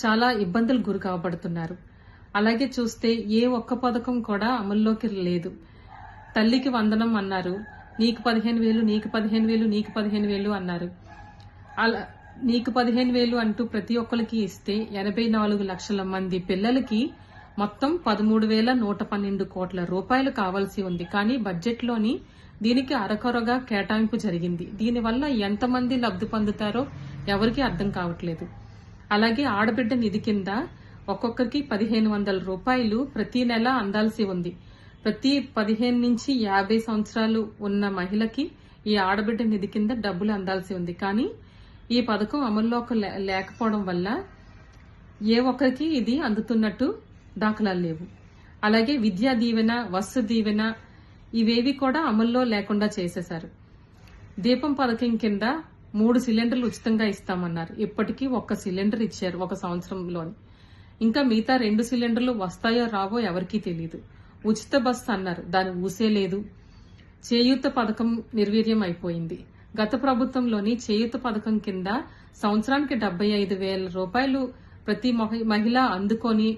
చాలా ఇబ్బందులు గురి కాబడుతున్నారు. అలాగే చూస్తే ఏ ఒక్క పథకం కూడా అమల్లోకి లేదు. తల్లికి వందనం అన్నారు, నీకు 15,000, నీకు 15,000, నీకు 15,000 అన్నారు. అలా నీకు 15,000 అంటూ ప్రతి ఒక్కరికి ఇస్తే 84 లక్షల మంది పిల్లలకి మొత్తం 13,112 కోట్ల రూపాయలు కావాల్సి ఉంది. కానీ బడ్జెట్లోని దీనికి అరకొరగా కేటాయింపు జరిగింది. దీనివల్ల ఎంతమంది లబ్ధి పొందుతారో ఎవరికీ అర్థం కావట్లేదు. అలాగే ఆడబిడ్డ నిధి కింద ఒక్కొక్కరికి 1,500 రూపాయలు ప్రతి నెల అందాల్సి ఉంది. ప్రతి 15 నుంచి 50 సంవత్సరాలు ఉన్న మహిళకి ఈ ఆడబిడ్డ నిధి కింద డబ్బులు అందాల్సి ఉంది. కానీ ఈ పథకం అమల్లోకి లేకపోవడం వల్ల ఏ ఒక్కరికి ఇది అందుతున్నట్టు దాఖలాలు లేవు. అలాగే విద్యా దీవెన, వస్తు దీవెన ఇవేవి కూడా అమల్లో లేకుండా చేసేశారు. దీపం పథకం కింద 3 సిలిండర్లు ఉచితంగా ఇస్తామన్నారు. ఇప్పటికీ 1 సిలిండర్ ఇచ్చారు 1 సంవత్సరంలోని. ఇంకా మిగతా 2 సిలిండర్లు వస్తాయో రావో ఎవరికీ తెలియదు. ఉచిత బస్సు అన్నారు, దాని ఊసే లేదు. చేయూత పథకం నిర్వీర్యం అయిపోయింది. గత ప్రభుత్వంలోని చేయూత పథకం కింద సంవత్సరానికి 75,000 రూపాయలు ప్రతి మహిళ అందుకొని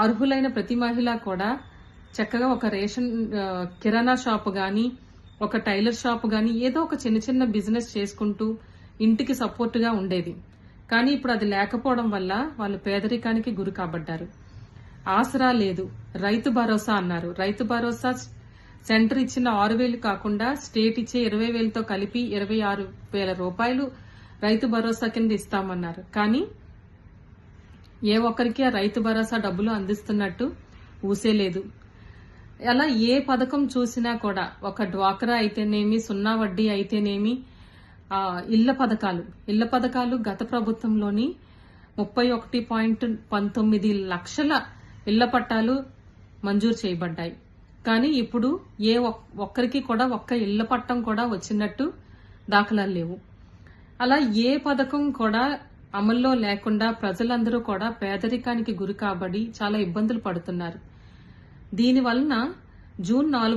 అర్హులైన ప్రతి మహిళ కూడా చక్కగా ఒక రేషన్ కిరాణా షాప్ గాని, ఒక టైలర్ షాప్ గాని, ఏదో ఒక చిన్న చిన్న బిజినెస్ చేసుకుంటూ ఇంటికి సపోర్ట్ గా ఉండేది. కానీ ఇప్పుడు అది లేకపోవడం వల్ల వాళ్ళు పేదరికానికి గురి కాబడ్డారు. ఆసరా లేదు, రైతు భరోసా అన్నారు. రైతు భరోసా సెంటర్ ఇచ్చిన 6,000 కాకుండా స్టేట్ ఇచ్చే 20,000తో కలిపి 26,000 రూపాయలు రైతు భరోసా కింద ఇస్తామన్నారు. కానీ ఏ ఒక్కరికి ఆ రైతు భరోసా డబ్బులు అందిస్తున్నట్టు ఊసే లేదు. అలా ఏ పథకం చూసినా కూడా ఒక డ్వాక్రా అయితేనేమి, సున్నా వడ్డీ అయితేనేమి, ఇళ్ల పథకాలు గత ప్రభుత్వంలోని 31.19 లక్షల ఇళ్ల పట్టాలు మంజూరు చేయబడ్డాయి. కానీ ఇప్పుడు ఏ ఒక్కరికి కూడా ఒక్క ఇళ్ల పట్టం కూడా వచ్చినట్టు దాఖలాలు లేవు. అలా ఏ పథకం కూడా అమల్లో లేకుండా ప్రజలందరూ కూడా పేదరికానికి గురి కాబడి చాలా ఇబ్బందులు పడుతున్నారు. దీని వలన జూన్ 4